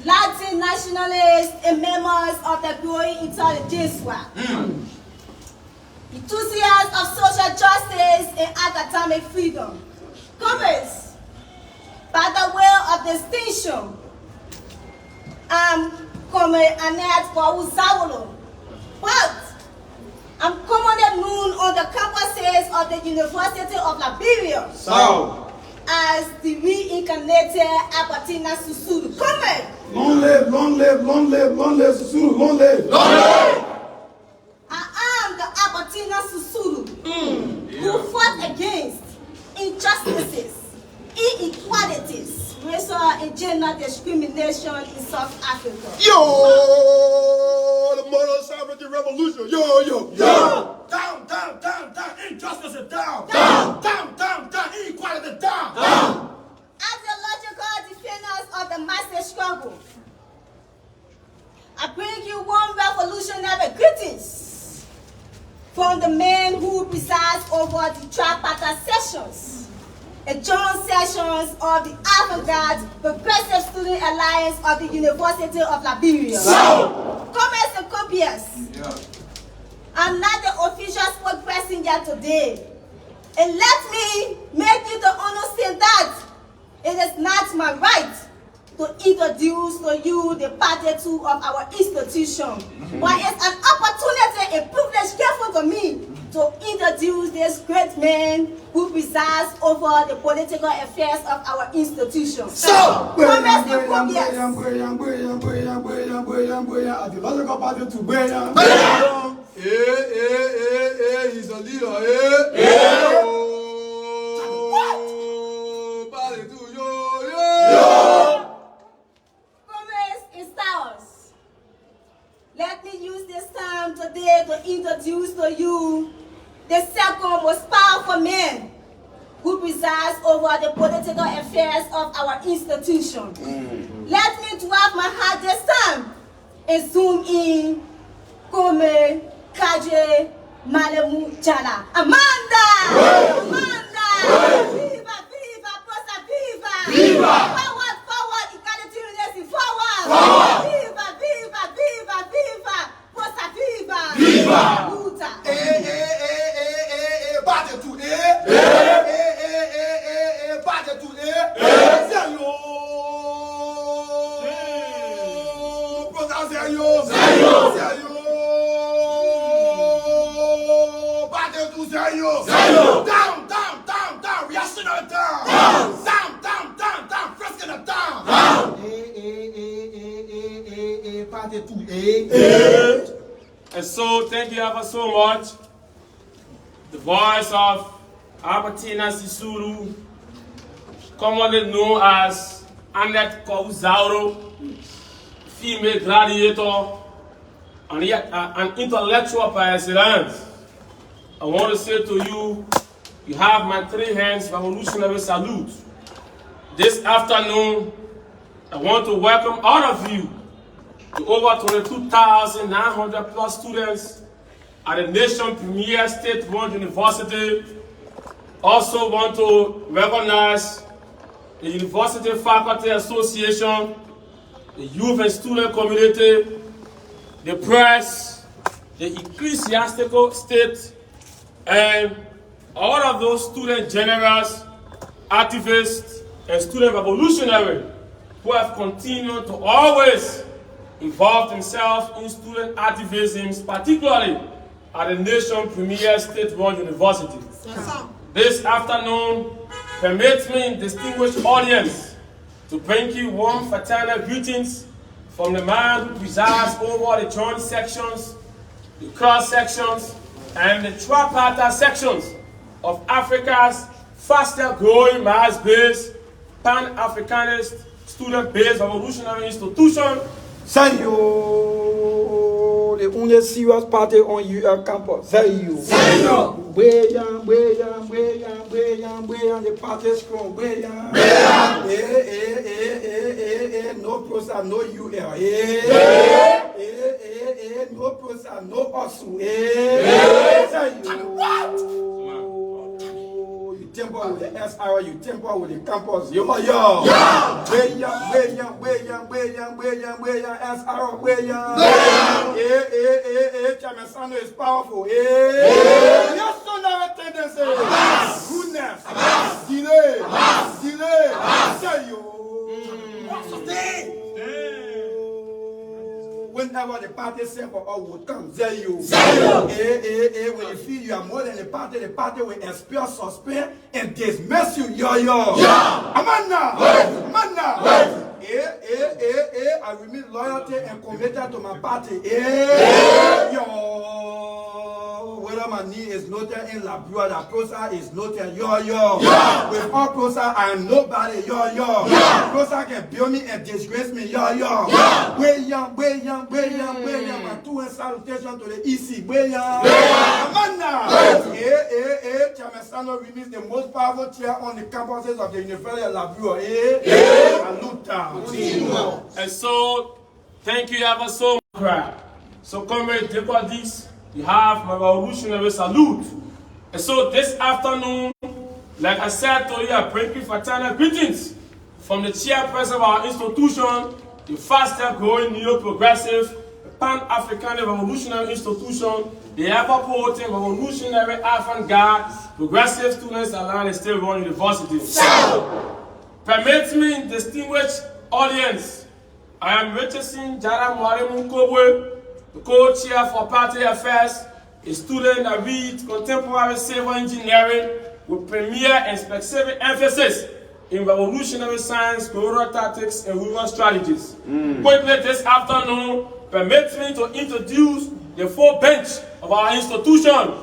Latin nationalists and members of the growing intelligence enthusiasts of social justice and academic freedom. Comrades, by the way of distinction, I'm Comrade Annette Bawuzawolo, but I'm commonly known on the campuses of the University of Liberia as the reincarnated Albertina Susuru. Comrade! Long live, long live, long live, long live Susuru, long live! Long live! I am the Albertina Susuru who fought against injustices racial and gender discrimination in South Africa. Yo, the moral sovereignty revolution. Yo. Down, down, down, down. Injustice is down. Down, down, down, down. Inequality down. Ideological defenders of the massive struggle, I bring you warm revolutionary greetings from the man who presides over the tripartite sessions and joint sessions of the Avant-Garde Progressive Student Alliance of the University of Liberia. Comments and copiers. I'm not the official spokesperson here today. And let me make you to understand that it is not my right to introduce to you the party two of our institution. But it's an opportunity and privilege given to me to introduce this great man who presides over the political affairs of our institution. So, comments and copiers. Ideological party to he's a leader, Let me use this time today to introduce to you the second most powerful man who presides over the political affairs of our institution. Let me drop my hat this time and zoom in. Come, Kaje, Malemu, Jana. Amanda! Amanda! Viva, viva, Prosa, viva! Viva! Forward, forward, equality, unity, forward! Viva, viva, viva, viva! Prosa, viva! Viva! Luta! Bate tu, bate tu, Down, down, down, down, reactionary down. Down, down, down, down, freskener down. And so, thank you ever so much. The voice of Albertina Sisulu, commonly known as Annette Kouzauro, female gladiator, and yet an intellectual by excellence. I want to say to you, you have my 3 hands revolutionary salute. This afternoon, I want to welcome all of you to over 22,900 plus students at the nation's premier state-run university. Also want to recognize the University Faculty Association, the youth and student community, the press, the ecclesiastical state, and all of those student generals, activists, and student revolutionaries who have continued to always involve themselves in student activism, particularly at the nation's premier state-run university. This afternoon, permit me, distinguished audience, to bring you warm fraternal greetings from the man who presides over the joint sections, the cross sections, and the tripartite sections of Africa's fastest growing mass-based, pan-Africanist, student-based revolutionary institution. Sayo, the only serious party on UL campus. Sayo. Wayan, the party is strong. Wayan. No prosa, no UL. No prosa, no Osu. Sayo. Temple with the SR, you temple with the campus. Yo. SR, Chamasano is powerful. Your son have a tendency. Goodness. Delay. Say you. Whenever the party say for all would come, say you. When you feel you are more than the party will expel, suspend, and dismiss you. Yo. Amanda. I remain loyalty and committed to my party. Yo. What Brother Mani is noted in Liberia. That Prosa is noted. Yo. With all Prosa, I am nobody. Yo. Prosa can build me and disgrace me. Yo. Way young. My two and salutation to the EC. Way young. Amanda. Chairman Sano released the most powerful chair on the campuses of the University of Liberia. And so, thank you ever so much. So, comrade Depadis, you have my revolutionary salute. And so, this afternoon, like I said to you, I bring you fraternal greetings from the chairperson of our institution, the fastest growing neo-progressive, Pan-African revolutionary institution, the ever-potent revolutionary avant-garde progressive students alliance and state-run university. Permit me, distinguished audience, I am Richardson Jara Mwarimu Kobwe, the co-chair for party affairs, a student that reads contemporary civil engineering with premier and specific emphasis in revolutionary science, guerrilla tactics, and rural strategies. Quickly this afternoon, permit me to introduce the full bench of our institution.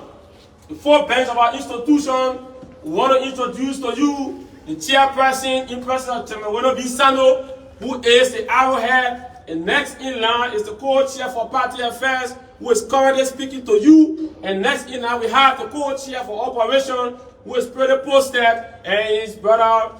The full bench of our institution, we want to introduce to you the chairperson, Impressor Temeweno Bisano, who is the arrowhead, and next in line is the co-chair for party affairs, who is currently speaking to you, and next in line we have the co-chair for operation, who is pretty posted, and his brother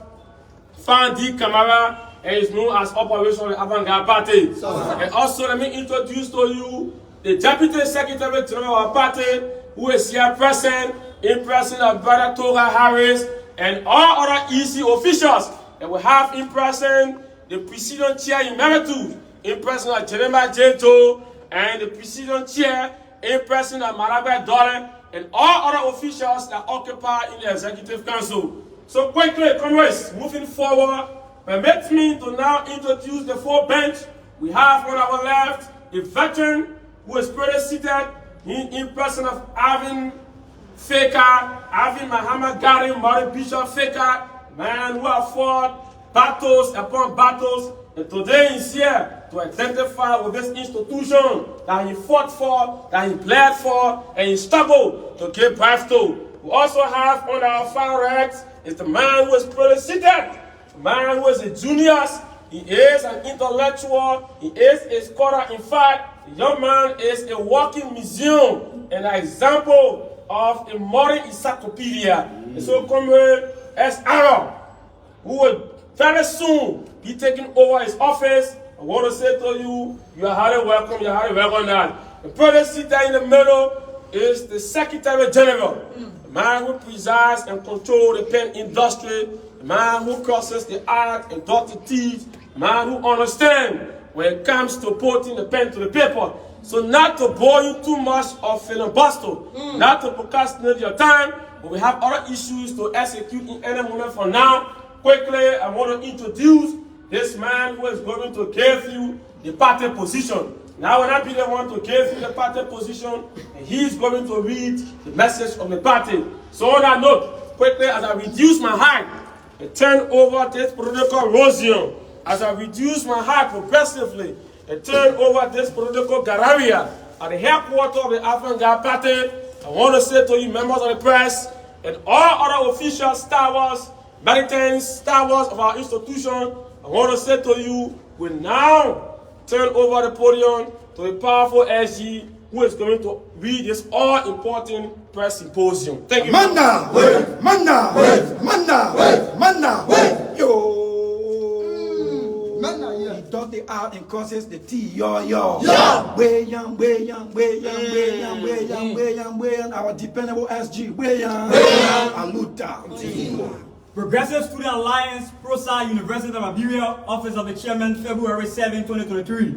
Fandi Kamara, and is known as Operation Avant-Garde Party. And also let me introduce to you the Deputy Secretary General of our party, who is here present, in person of Brother Tora Harris, and all other EC officials that we have in person, the President Chair Emeritus, in person of Jeremiah Jento, and the President Chair, in person of Marabel Dolan, and all other officials that occupy in the Executive Council. So quickly, comrades, moving forward, permit me to now introduce the full bench. We have on our left a veteran who is pretty seated in person of Avin Faker, Avin Muhammad Gary, Mari Bishop Faker, man who have fought battles upon battles, and today he's here to identify with this institution that he fought for, that he bled for, and he struggled to give birth to. We also have on our far right is the man who is pretty seated, the man who is a genius. He is an intellectual, he is a scholar. In fact, the young man is a walking museum and an example of a modern encyclopedia. And so, comrade S. Arrow, who will very soon be taking over his office, I want to say to you, you are highly welcome, you are highly recognized. The brother seated in the middle is the Secretary General, the man who presides and controls the pen industry, the man who crosses the art and dots the T's, the man who understands when it comes to putting the pen to the paper. So not to bore you too much of filibuster, not to procrastinate your time, but we have other issues to execute in any moment from now. Quickly, I want to introduce this man who is going to give you the party position. Now, when I be the one to give you the party position, and he is going to read the message of the party. So on that note, quickly, as I reduce my height, I turn over this political rosium. As I reduce my height progressively, I turn over this political garabia at the headquarters of the Avant-Garde Party. I want to say to you, members of the press, and all other officials, stars, militants, stars of our institution, I want to say to you, we now turn over the podium to a powerful SG who is going to read this all-important press symposium. Thank you. Manda, wait, Manda, wait, Manda, wait, Manda, wait, yo. Manda, yeah. He thought the R and crosses the T, yo. Way young, our dependable SG, way young, Aluta. Progressive Student Alliance, PROSA, University of Liberia, Office of the Chairman, February 7, 2023.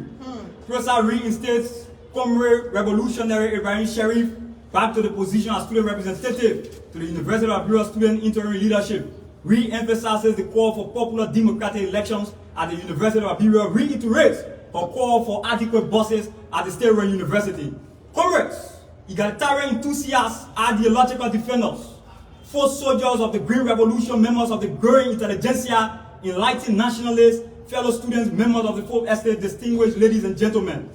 PROSA reinstates Comrade Revolutionary Ibrahim Sharif back to the position as student representative to the University of Liberia Student Interim Leadership. Re-emphasizes the call for popular democratic elections at the University of Liberia. Reiterates a call for adequate buses at the state-run university. Comrades, egalitarian enthusiasts, ideological defenders, four soldiers of the Green Revolution, members of the growing intelligentsia, enlightened nationalists, fellow students, members of the Fourth Estate, distinguished ladies and gentlemen.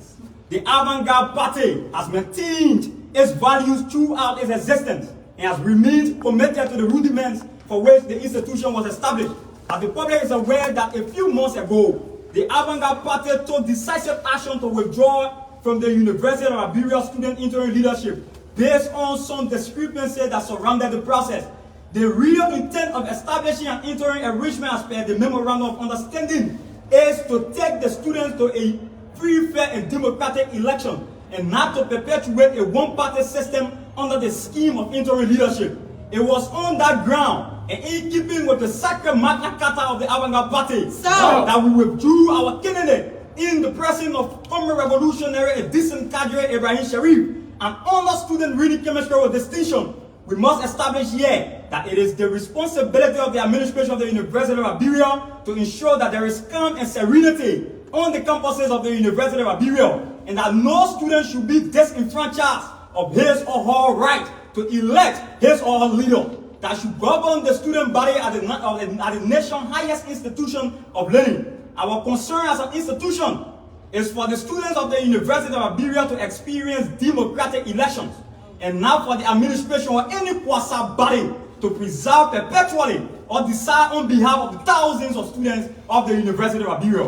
The Avant-Garde Party has maintained its values throughout its existence and has remained committed to the rudiments for which the institution was established. As the public is aware that a few months ago, the Avant-Garde Party took decisive action to withdraw from the University of Liberia student interim leadership based on some discrepancies that surrounded the process. The real intent of establishing an interim arrangement as per the Memorandum of Understanding is to take the students to a free, fair, and democratic election and not to perpetuate a one-party system under the scheme of interim leadership. It was on that ground and in keeping with the sacred Magna Carta of the Avant-Garde Party that we withdrew our candidate in the presence of former revolutionary and decent cadre Ibrahim Sharif, an honor student reading chemistry with distinction. We must establish here that it is the responsibility of the administration of the University of Liberia to ensure that there is calm and serenity on the campuses of the University of Liberia, and that no student should be disenfranchised of his or her right to elect his or her leader that should govern the student body at the nation's highest institution of learning. Our concern as an institution is for the students of the University of Liberia to experience democratic elections, and not for the administration or any quasi-body to preserve perpetually or decide on behalf of the thousands of students of the University of Liberia.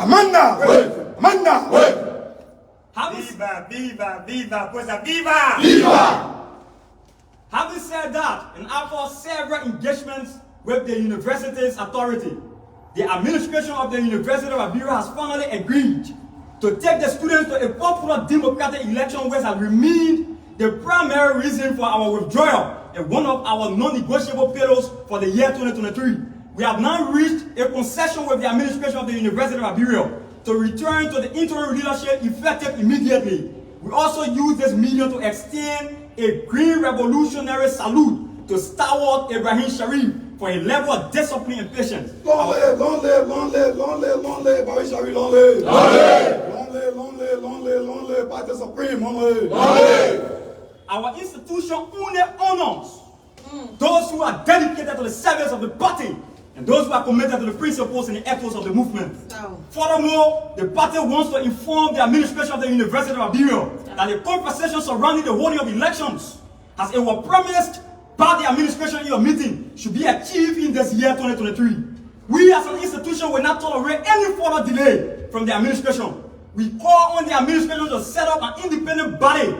Amanda! Amanda! Viva, viva, viva, pues viva! Viva! Having said that, and after several engagements with the university's authority, the administration of the University of Liberia has finally agreed to take the students to a popular democratic election, which has remained the primary reason for our withdrawal and one of our non-negotiable pillars for the year 2023. We have now reached a concession with the administration of the University of Liberia to return to the interim leadership effective immediately. We also use this medium to extend a green revolutionary salute to stalwart Ibrahim Sharif for a level of discipline and patience. Long live, long live, long live, long live, long live, Ibrahim Sharif, long live. Long live. Long live, long live, long live, long live, Party Supreme, long live. Long live. Our institution only honors those who are dedicated to the service of the party and those who are committed to the principles and the ethos of the movement. Furthermore, the party wants to inform the administration of the University of Liberia that the conversation surrounding the holding of elections, as it was promised by the administration in your meeting, should be achieved in this year 2023. We as an institution will not tolerate any further delay from the administration. We call on the administration to set up an independent body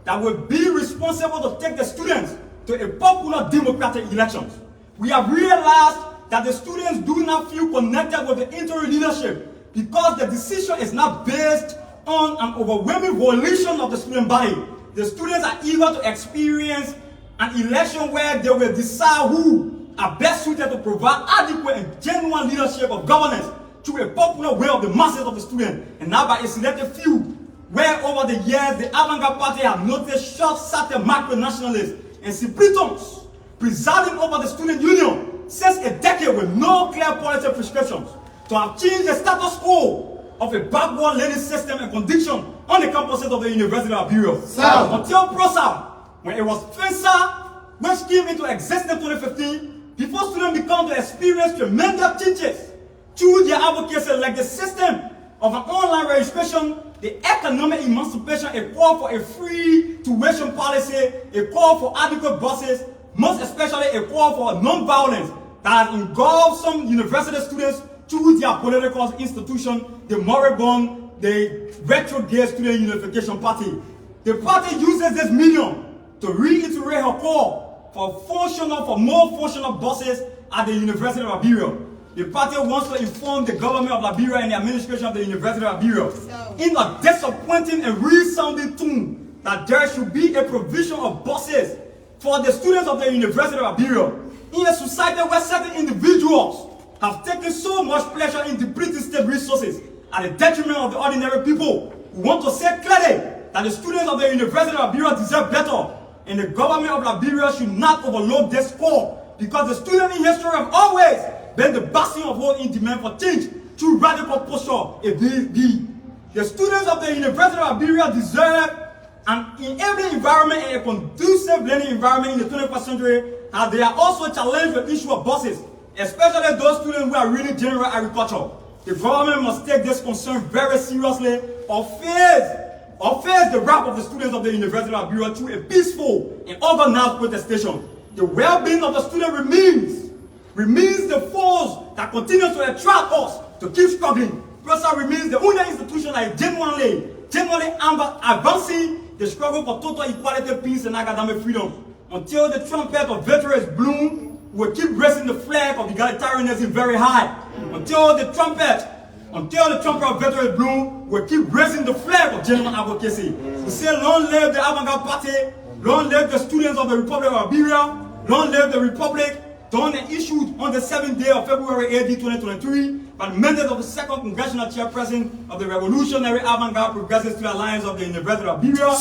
that will be responsible to take the students to a popular democratic elections. We have realized that the students do not feel connected with the interim leadership because the decision is not based on an overwhelming violation of the student body. The students are eager to experience an election where they will decide who are best suited to provide adequate and genuine leadership of governance through a popular way of the masses of the students, and not by a selected few, where over the years the Avant-Garde Party have noticed short-sighted macro-nationalists and simpletons presiding over the student union since a decade with no clear policy prescriptions to have changed the status quo of a backward learning system and condition on the campuses of the University of Liberia. Until PROSA, when it was FENSA, which came into existence in 2015, before students began to experience tremendous changes through their advocacy, like the system of an online registration, the economic emancipation, a call for a free tuition policy, a call for adequate buses, most especially a call for non-violence that has engulfed some university students through their political institution, the moribund, the retrograde Student Unification Party. The party uses this medium to reiterate her call for more functional buses at the University of Liberia. The party wants to inform the government of Liberia and the administration of the University of Liberia in a disappointing and resounding tone that there should be a provision of buses for the students of the University of Liberia in a society where certain individuals have taken so much pleasure in depleting state resources at the detriment of the ordinary people who want to say clearly that the students of the University of Liberia deserve better, and the government of Liberia should not overlook this call, because the students in history have always been the bastion of hope in demand for change through radical posture if need be. The students of the University of Liberia deserve an enabling environment and a conducive learning environment in the 21st century, as they are also challenged with the issue of buses, especially those students who are reading general agriculture. The government must take this concern very seriously or face or face the wrath of the students of the University of Liberia through a peaceful and organized protestation. The well-being of the student remains the force that continues to attract us to keep struggling. PROSA remains the only institution that is genuinely advancing the struggle for total equality, peace, and academic freedom. Until the trumpet of victory bloom, we will keep raising the flag of egalitarianism very high. Until the trumpet of victory bloom, we will keep raising the flag of genuine advocacy. We say, long live the Avant-Garde Party, long live the students of the Republic of Liberia, long live the Republic, done and issued on the 7th day of February AD 2023 by the mandate of the second congressional chairperson of the Revolutionary Avant-Garde Progressive Student Alliance of the University of Liberia.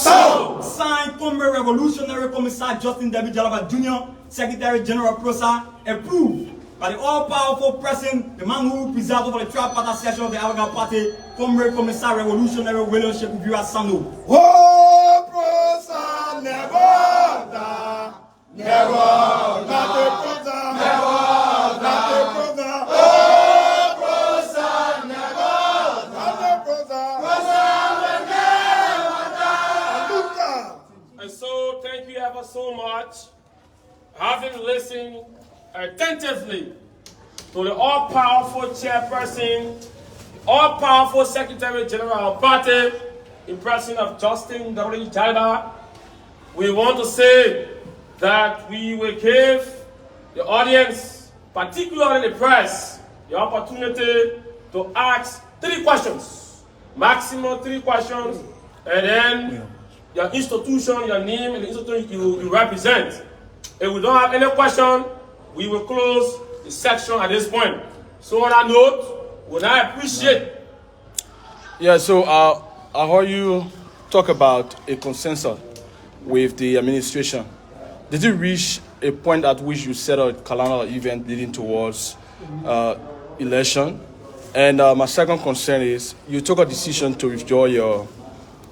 Signed, Comrade Revolutionary Commissar Justin David Jalaba Jr., Secretary General PROSA, approved by the all-powerful president, the man who presides over the tripartite session of the Avant-Garde Party, Comrade Commissar Revolutionary William Shekubira Sando. Oh, PROSA never die. Never, not the PROSA, never, not the PROSA. Oh, PROSA never, not the PROSA. PROSA will never die. And so, thank you ever so much. Having listened attentively to the all-powerful chairperson, all-powerful Secretary General of Party, in person of Justin W. Jalaba, we want to say that we will give the audience, particularly the press, the opportunity to ask 3 questions, maximum 3 questions, and then your institution, your name, and the institution you represent. If we don't have any question, we will close the section at this point. So on that note, would I appreciate? Yeah, so I heard you talk about a consensus with the administration. Did you reach a point at which you set a calendar event leading towards election? And my second concern is you took a decision to withdraw your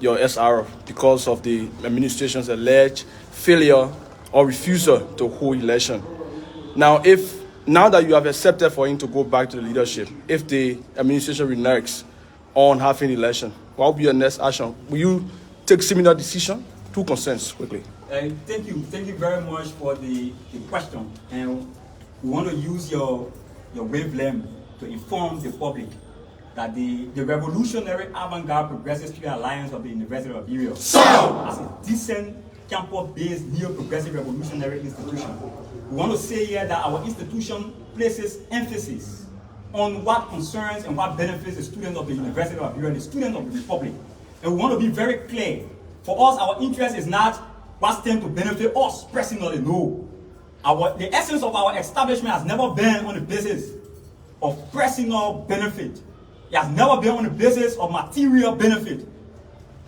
SR because of the administration's alleged failure or refusal to hold election. Now that you have accepted for him to go back to the leadership, if the administration reneges on having election, what will be your next action? Will you take similar decision? 2 concerns quickly. Thank you very much for the question. And we want to use your wavelength to inform the public that the Revolutionary Avant-Garde Progressive Student Alliance of the University of Liberia, as a decent campus-based neo-progressive revolutionary institution, we want to say here that our institution places emphasis on what concerns and what benefits the students of the University of Liberia and the students of the Republic. And we want to be very clear. For us, our interest is not what stands to benefit us personally, no. The essence of our establishment has never been on the basis of personal benefit. It has never been on the basis of material benefit.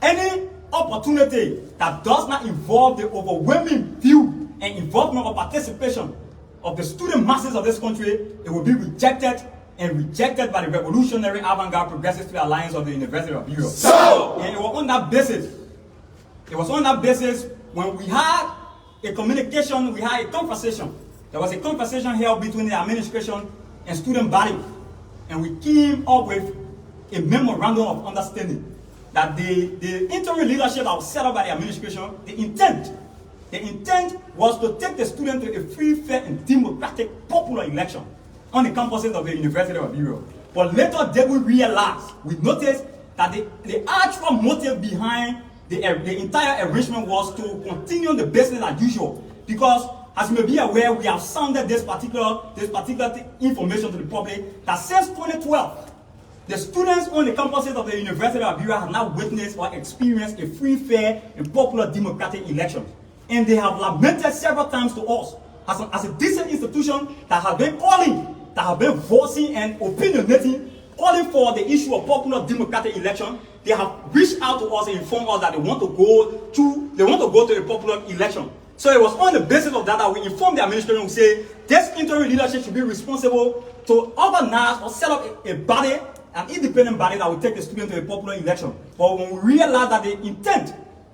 Any opportunity that does not involve the overwhelming view and involvement or participation of the student masses of this country, it will be rejected by the Revolutionary Avant-Garde Progressive Student Alliance of the University of Europe. And it was on that basis when we had a communication, we had a conversation. There was a conversation held between the administration and student body. And we came up with a memorandum of understanding that the interim leadership that was set up by the administration, the intent was to take the student to a free, fair, and democratic popular election on the campuses of the University of Europe. But later we noticed that the actual motive behind the entire arrangement was to continue the business as usual. Because, as you may be aware, we have sounded this particular information to the public that since 2012, the students on the campuses of the University of Liberia have now witnessed or experienced a free, fair, and popular democratic election. And they have lamented several times to us, as a decent institution that has been calling, that have been voicing and opinionating, calling for the issue of popular democratic election. They have reached out to us and informed us that they want to go to a popular election. So it was on the basis of that we informed the administration who say this interim leadership should be responsible to organize or set up a body, an independent body that will take the student to a popular election. But when we realized that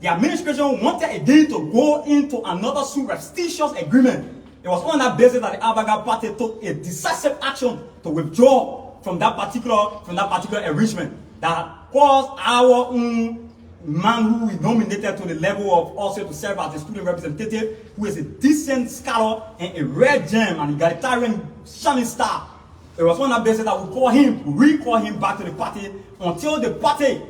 the administration wanted again to go into another surreptitious agreement, it was on that basis that the Avant-Garde Party took a decisive action to withdraw from that particular arrangement that caused our man who is nominated to the level of also to serve as a student representative, who is a decent scholar and a rare gem and egalitarian shining star. It was on that basis that we recall him back to the party until the party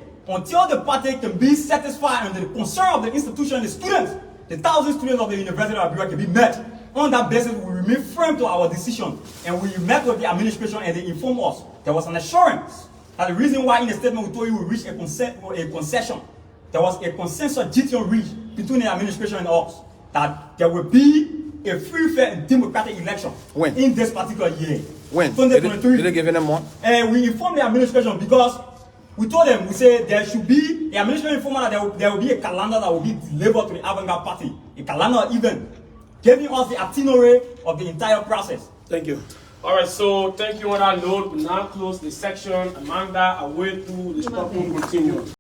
can be satisfied and the concern of the institution and the students, the 1,000 students of the University of Liberia can be met. On that basis, we remain firm to our decision, and we met with the administration and they informed us there was an assurance that the reason why in the statement we told you we reached a concession, there was a consensus GTO reached between the administration and us that there will be a free, fair, and democratic election in this particular year. When? 2023. Did they give them one? We informed the administration because we told them, we said there should be, the administration informed that there will be a calendar that will be delivered to the avant-garde party, a calendar event, giving us the itinerary of the entire process. Thank you. All right, so thank you on that note. We now close the section. Amanda, I wait to the stop will continue.